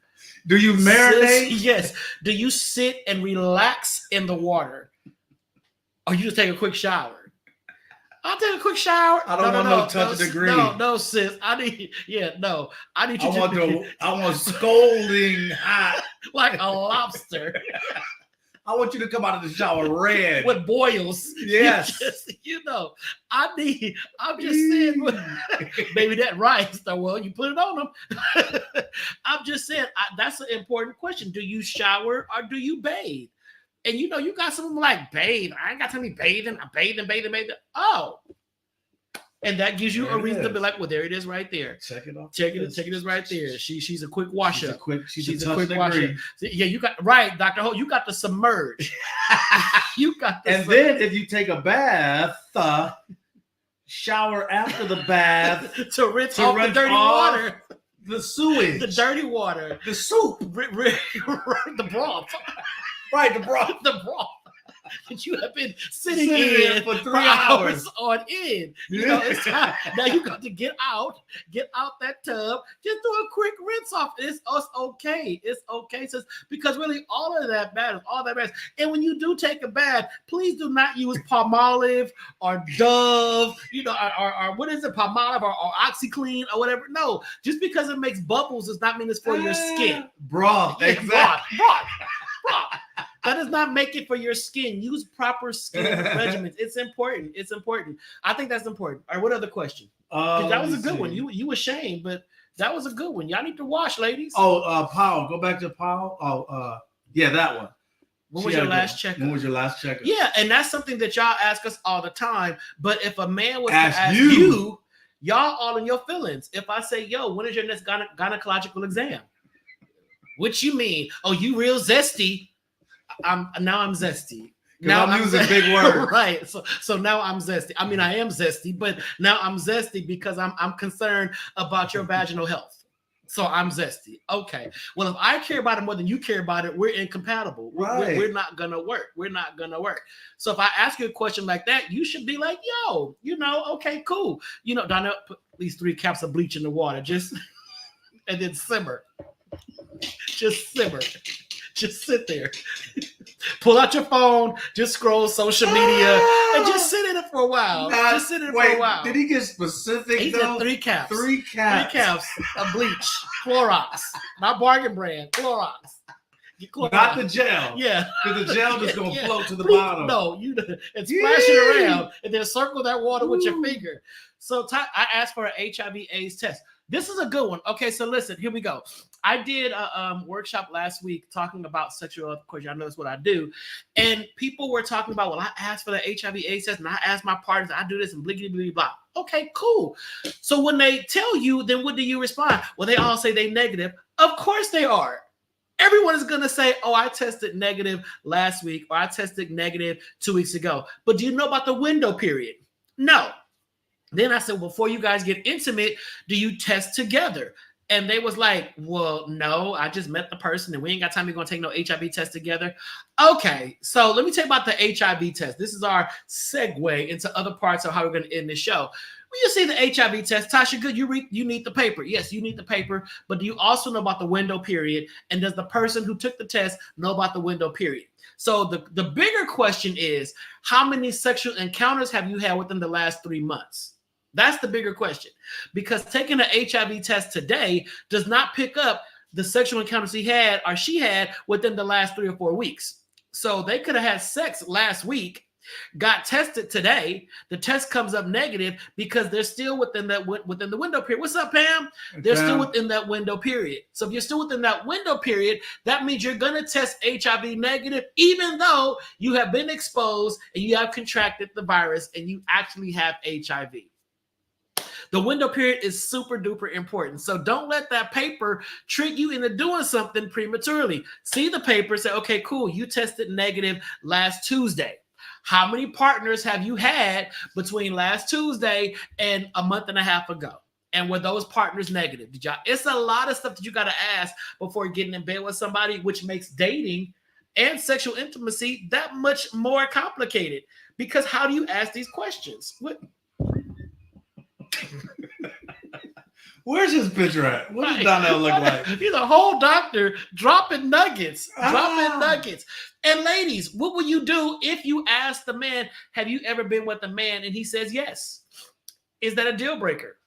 Do you marinate? Yes. Do you sit and relax in the water, or you just take a quick shower? I'll take a quick shower. I don't want no touch degree. No, sis. I need you. I want scalding hot, like a lobster. I want you to come out of the shower red with boils. Yes. I'm just saying, maybe that rice. Well, you put it on them. I'm just saying, that's an important question. Do you shower or do you bathe? And you got some of them like bathe. I ain't got time to be bathing. I'm bathing. Oh. And that gives you a reason to be like, well, there it is right there. Check it off. Check it is right there. She's a quick washer. She's a quick washer. Yeah, you got right, Dr. Ho. You got to submerge. Then if you take a bath, shower after the bath to rinse off the dirty water. The sewage. The dirty water. The soup. The broth. Right, the broth. The broth. That you have been sitting in for 3 hours on end. You know, it's time. Now you got to get out that tub, just do a quick rinse off. It's okay. It's okay. Because really all that matters. And when you do take a bath, please do not use Palmolive or Dove, you know, or what is it, Palmolive or OxyClean or whatever. No, just because it makes bubbles does not mean it's for your skin. Broth. Exactly. Broth. That does not make it for your skin. Use proper skin regimens. It's important. I think that's important. All right, what other question? That was a good one. You ashamed, but that was a good one. Y'all need to wash, ladies. Powell. Go back to Powell. Yeah, that one. When was your last checkup? When was your last checkup? Yeah, and that's something that y'all ask us all the time. But if a man was to ask you, y'all all in your feelings. If I say, yo, when is your next gynecological exam? What you mean? Oh, you real zesty. I'm zesty. Now I'm using big words. Right. So now I'm zesty. I mean, I am zesty, but now I'm zesty because I'm concerned about your vaginal health. So I'm zesty. Okay. Well, if I care about it more than you care about it, we're incompatible. Right. We're not gonna work. So if I ask you a question like that, you should be like, yo, you know, okay, cool. You know, Donna, put these 3 caps of bleach in the water, and then simmer. Just simmer. Just sit there. Pull out your phone, just scroll social media, and just sit in it for a while. Did he get specific? He said 3 caps. 3 caps. 3 caps of bleach. Clorox. Not bargain brand. Clorox. Get Clorox. Not the gel. Yeah. Because the gel just going to float to the bottom. No, and splash it around and then circle that water with your finger. So I asked for an HIV/AIDS test. This is a good one. Okay, so listen, here we go. I did a workshop last week talking about sexual health. Of course, y'all know that's what I do. And people were talking about, well, I asked for the HIV/AIDS test and I asked my partners, I do this and bliggity, blah, blah. Okay, cool. So when they tell you, then what do you respond? Well, they all say they negative. Of course they are. Everyone is going to say, oh, I tested negative last week or I tested negative 2 weeks ago. But do you know about the window period? No. Then I said, well, before you guys get intimate, do you test together? And they was like, well, no, I just met the person and we ain't got time. We're going to take no HIV test together. Okay, so let me tell you about the HIV test. This is our segue into other parts of how we're going to end this show. When you see the HIV test, Tasha, good, you need the paper. Yes, you need the paper, but do you also know about the window period? And does the person who took the test know about the window period? So the bigger question is, how many sexual encounters have you had within the last 3 months? That's the bigger question, because taking an HIV test today does not pick up the sexual encounters he had or she had within the last 3 or 4 weeks. So they could have had sex last week, got tested today. The test comes up negative because they're still within the window period. What's up, Pam? They're still within that window period. So if you're still within that window period, that means you're going to test HIV negative, even though you have been exposed and you have contracted the virus and you actually have HIV. The window period is super duper important. So don't let that paper trick you into doing something prematurely. See the paper, say, okay, cool. You tested negative last Tuesday. How many partners have you had between last Tuesday and a month and a half ago? And were those partners negative? It's a lot of stuff that you got to ask before getting in bed with somebody, which makes dating and sexual intimacy that much more complicated. Because how do you ask these questions? Where's his picture at? What does Donnell look like? He's a whole doctor dropping nuggets. And ladies, what will you do if you ask the man, have you ever been with a man? And he says yes. Is that a deal breaker?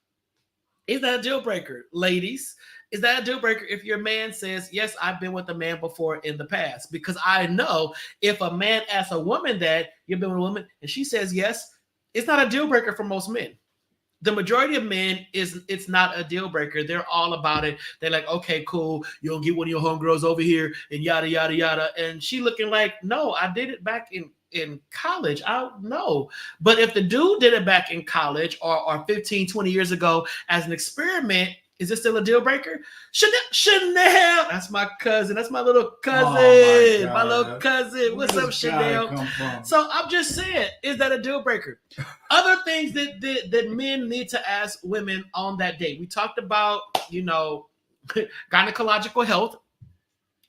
Ladies? Is that a deal breaker if your man says, yes, I've been with a man before in the past? Because I know if a man asks a woman that, you've been with a woman, and she says yes, it's not a deal breaker for most men. The majority of men, it's not a deal breaker. They're all about it. They're like, okay, cool. You'll get one of your homegirls over here and yada, yada, yada. And she looking like, no, I did it back in college. I don't know. But if the dude did it back in college or 15, 20 years ago as an experiment, Is this still a deal breaker? Chanel, that's my cousin. That's my little cousin. Oh my little cousin. What's up, Chanel? So I'm just saying, is that a deal breaker? Other things that men need to ask women on that date. We talked about, gynecological health.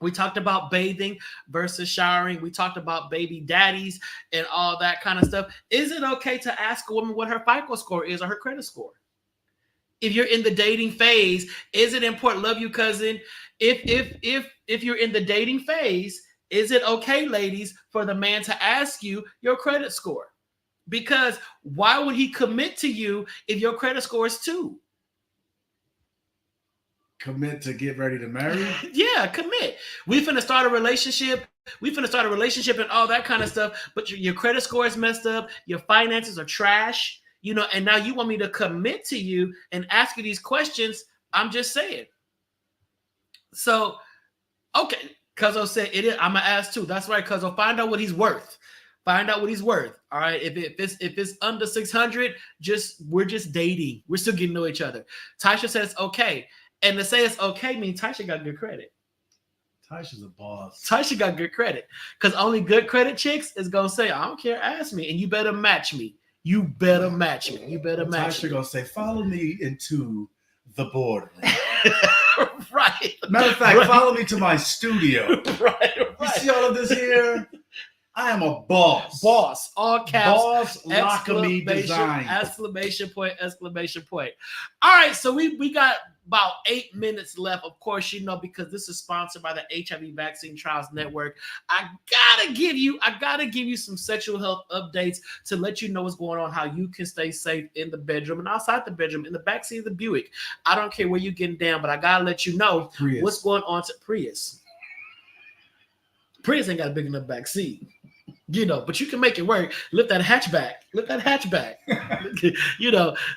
We talked about bathing versus showering. We talked about baby daddies and all that kind of stuff. Is it okay to ask a woman what her FICO score is or her credit score? If you're in the dating phase, is it important? Love you, cousin. If you're in the dating phase, is it okay, ladies, for the man to ask you your credit score? Because why would he commit to you if your credit score is 2? Commit to get ready to marry? Yeah, commit. We finna start a relationship. And all that kind of stuff. But your credit score is messed up. Your finances are trash. And now you want me to commit to you and ask you these questions. I'm just saying. So, okay. Cuzzo said it is. I'm gonna ask too. That's right, Cuzzo. Find out what he's worth. All right. If it's under 600, we're just dating. We're still getting to know each other. Tasha says okay. And to say it's okay means Tasha got good credit. Tasha's a boss. Tasha got good credit. Because only good credit chicks is gonna say, I don't care, ask me. And you better match me. Tasha gonna say, follow me into the boardroom. Right. Matter of fact, follow me to my studio. Right. You see all of this here? I am a boss. Boss. All caps. Boss Lockamy design. Exclamation point. All right. So we got about 8 minutes left. Of course, because this is sponsored by the HIV Vaccine Trials Network. I gotta give you some sexual health updates to let you know what's going on, how you can stay safe in the bedroom and outside the bedroom, in the backseat of the Buick. I don't care where you're getting down, but I gotta let you know what's going on to Prius. Prius ain't got a big enough back seat, but you can make it work. Lift that hatchback.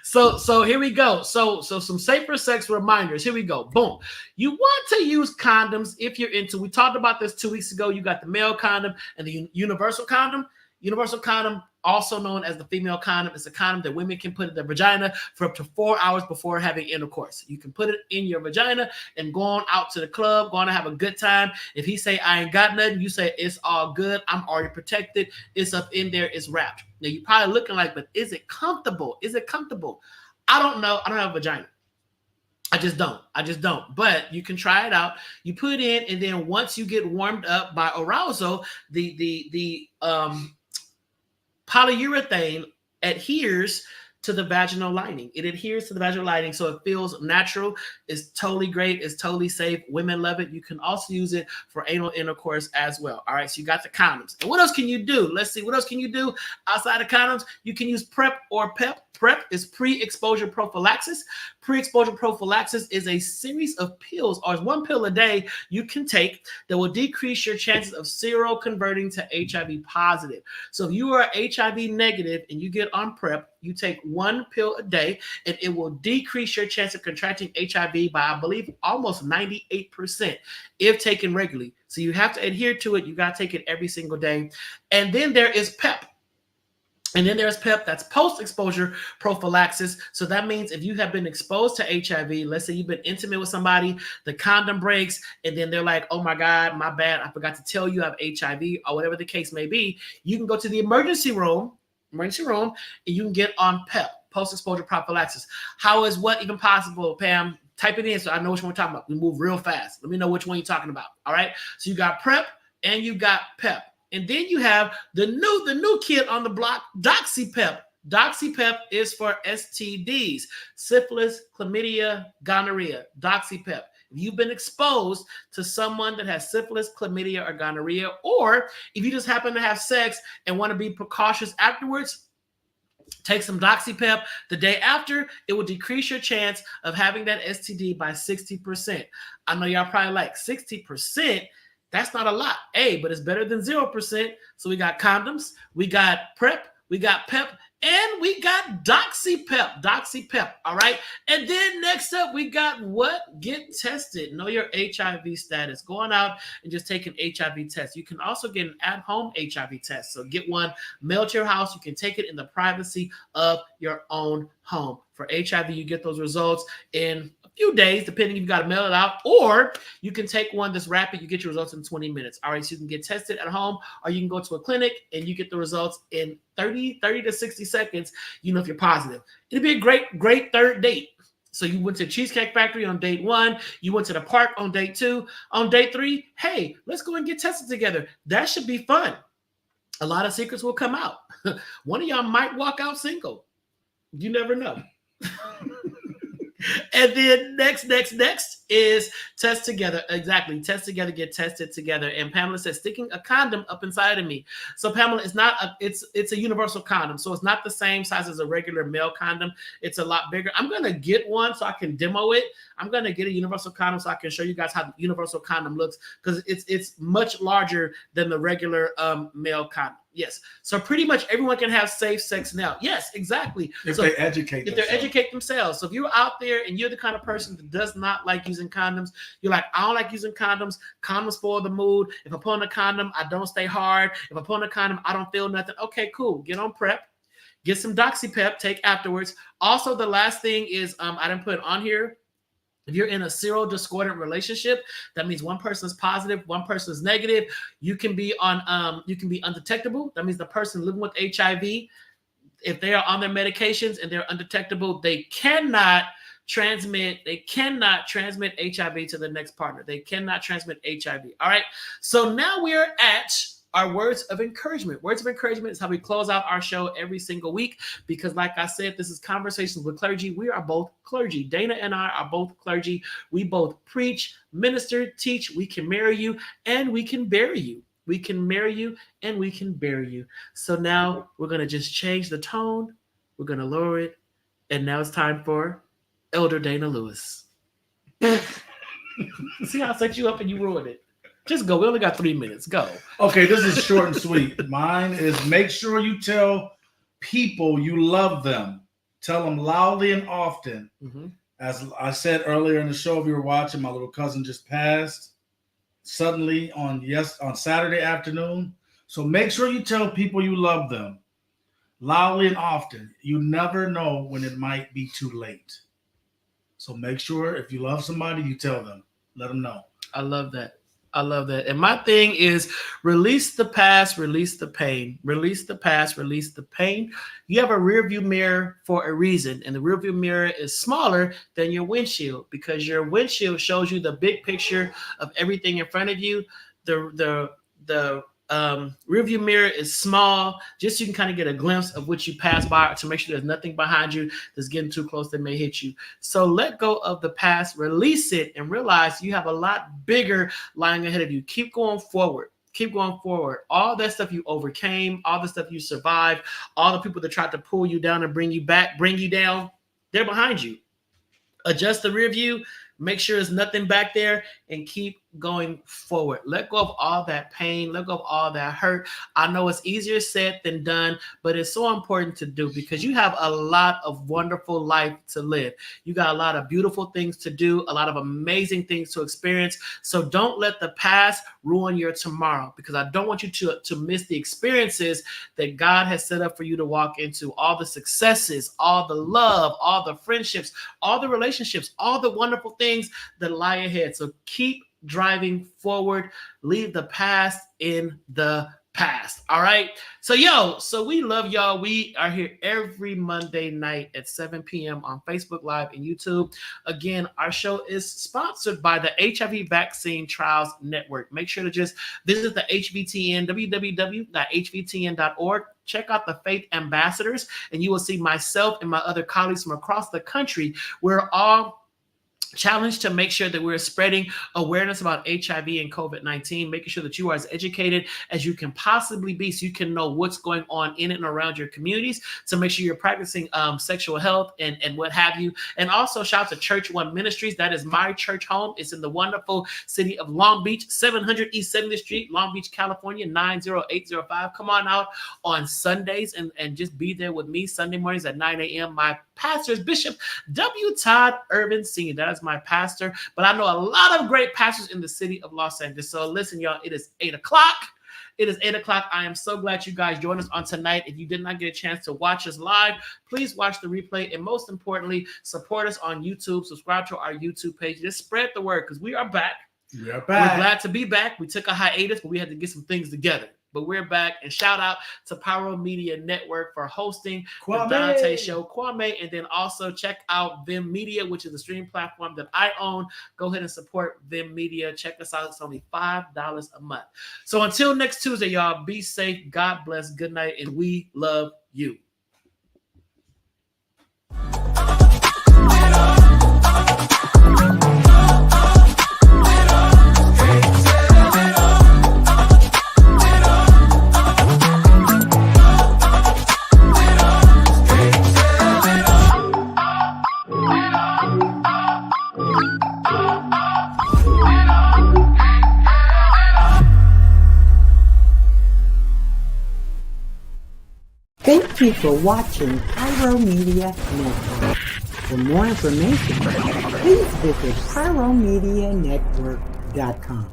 So here we go. So some safer sex reminders. Here we go. Boom. You want to use condoms if you're into, we talked about this 2 weeks ago. You got the male condom and the universal condom. Universal condom, also known as the female condom, is a condom that women can put in their vagina for up to 4 hours before having intercourse. You can put it in your vagina and go on out to the club, going to have a good time. If he say, I ain't got nothing, you say, it's all good. I'm already protected. It's up in there. It's wrapped. Now, you're probably looking like, but is it comfortable? I don't know. I don't have a vagina. I just don't. But you can try it out. You put it in, and then once you get warmed up by arousal, the polyurethane adheres to the vaginal lining. It adheres to the vaginal lining, so it feels natural. It's totally great. It's totally safe. Women love it. You can also use it for anal intercourse as well. All right, so you got the condoms. And what else can you do? Let's see. What else can you do outside of condoms? You can use PrEP or PEP. PrEP is pre-exposure prophylaxis. Pre-exposure prophylaxis is a series of pills, or one pill a day you can take that will decrease your chances of seroconverting to HIV positive. So if you are HIV negative and you get on PrEP, you take one pill a day, and it will decrease your chance of contracting HIV by, I believe, almost 98% if taken regularly. So you have to adhere to it. You got to take it every single day. And then there is PEP. And then there's PEP, that's post-exposure prophylaxis. So that means if you have been exposed to HIV, let's say you've been intimate with somebody, the condom breaks, and then they're like, oh my God, my bad, I forgot to tell you I have HIV, or whatever the case may be, you can go to the emergency room, and you can get on PEP, post-exposure prophylaxis. How is what even possible, Pam? Type it in so I know which one we're talking about. We move real fast. Let me know which one you're talking about, all right? So you got PrEP and you got PEP. And then you have the new kid on the block, DoxyPEP. DoxyPEP is for STDs, syphilis, chlamydia, gonorrhea, DoxyPEP. If you've been exposed to someone that has syphilis, chlamydia, or gonorrhea, or if you just happen to have sex and want to be precautious afterwards, take some DoxyPEP. The day after, it will decrease your chance of having that STD by 60%. I know y'all probably like 60%. That's not a lot, but it's better than 0%. So we got condoms, we got PrEP, we got PEP, and we got DoxyPEP, all right? And then next up, we got what? Get tested. Know your HIV status. Going out and just take an HIV test. You can also get an at-home HIV test. So get one mailed to your house. You can take it in the privacy of your own home. For HIV, you get those results in a few days, depending if you got to mail it out, or you can take one that's rapid. You get your results in 20 minutes. All right, so you can get tested at home, or you can go to a clinic and you get the results in 30 to 60 seconds. You know if you're positive. It'd be a great third date. So you went to Cheesecake Factory on date 1. You went to the park on date 2. On date 3, hey, let's go and get tested together. That should be fun. A lot of secrets will come out. One of y'all might walk out single. You never know. And then next is test together. Exactly. Test together, get tested together. And Pamela says, sticking a condom up inside of me. So Pamela, it's a universal condom. So it's not the same size as a regular male condom. It's a lot bigger. I'm going to get one so I can demo it. I'm going to get a universal condom so I can show you guys how the universal condom looks, because it's much larger than the regular male condom. Yes. So pretty much everyone can have safe sex now. Yes, exactly. If they educate themselves. So if you're out there and you're the kind of person that does not like using condoms, you're like, I don't like using condoms. Condoms spoil the mood. If I put on a condom, I don't stay hard. If I put on a condom, I don't feel nothing. Okay, cool. Get on PrEP. Get some DoxyPep. Take afterwards. Also, the last thing is, I didn't put it on here. If you're in a serodiscordant relationship, that means one person is positive, one person is negative. You can be undetectable. That means the person living with HIV, if they are on their medications and they're undetectable, they cannot transmit HIV to the next partner. They cannot transmit HIV. All right. So now we're at our words of encouragement. Words of encouragement is how we close out our show every single week, because like I said, this is Conversations with Clergy. We are both clergy. Dana and I are both clergy. We both preach, minister, teach. We can marry you and we can bury you. We can marry you and we can bury you. So now we're going to just change the tone. We're going to lower it. And now it's time for Elder Dana Lewis. See how I set you up and you ruined it. Just go. We only got 3 minutes. Go. Okay, this is short and sweet. Mine is make sure you tell people you love them. Tell them loudly and often. Mm-hmm. As I said earlier in the show, if you were watching, my little cousin just passed suddenly on Saturday afternoon. So make sure you tell people you love them loudly and often. You never know when it might be too late. So make sure if you love somebody, you tell them. Let them know. I love that. And my thing is release the past, release the pain. Release the past, release the pain. You have a rear view mirror for a reason, and the rear view mirror is smaller than your windshield, because your windshield shows you the big picture of everything in front of you. The rear view mirror is small, just so you can kind of get a glimpse of what you pass by, to make sure there's nothing behind you that's getting too close that may hit you. So let go of the past, release it, and realize you have a lot bigger lying ahead of you. Keep going forward. Keep going forward. All that stuff you overcame, all the stuff you survived, all the people that tried to pull you down and bring you back, bring you down, they're behind you. Adjust the rear view. Make sure there's nothing back there, and keep going forward. Let go of all that pain. Let go of all that hurt. I know it's easier said than done, but it's so important to do, because you have a lot of wonderful life to live. You got a lot of beautiful things to do, a lot of amazing things to experience. So don't let the past ruin your tomorrow, because I don't want you to miss the experiences that God has set up for you to walk into, all the successes, all the love, all the friendships, all the relationships, all the wonderful things that lie ahead. So keep driving forward. Leave the past in the past. All right. So we love y'all. We are here every Monday night at 7 p.m. on Facebook Live and YouTube. Again, our show is sponsored by the HIV Vaccine Trials Network. Make sure to just visit the HVTN, www.hvtn.org. Check out the Faith Ambassadors, and you will see myself and my other colleagues from across the country. We're all challenge to make sure that we're spreading awareness about HIV and COVID-19, making sure that you are as educated as you can possibly be, so you can know what's going on in and around your communities, to make sure you're practicing sexual health and what have you. And also shout out to Church One Ministries. That is my church home. It's in the wonderful city of Long Beach, 700 East 70th Street, Long Beach, California, 90805. Come on out on Sundays and just be there with me Sunday mornings at 9 a.m. My pastor is Bishop W. Todd Urban Sr. That is my pastor, but I know a lot of great pastors in the city of Los Angeles. So listen, y'all, it is 8 o'clock. It is 8 o'clock. I am so glad you guys joined us on tonight. If you did not get a chance to watch us live, please watch the replay. And most importantly, support us on YouTube. Subscribe to our YouTube page. Just spread the word because we are back. We are back. We're glad to be back. We took a hiatus, but we had to get some things together. But we're back. And shout out to Pyro Media Network for hosting Kwame. the Donta Show. Kwame. And then also check out Vim Media, which is the streaming platform that I own. Go ahead and support Vim Media. Check us out. It's only $5 a month. So until next Tuesday, y'all, be safe. God bless. Good night. And we love you. Thank you for watching Pyro Media Network. For more information, please visit pyromedianetwork.com.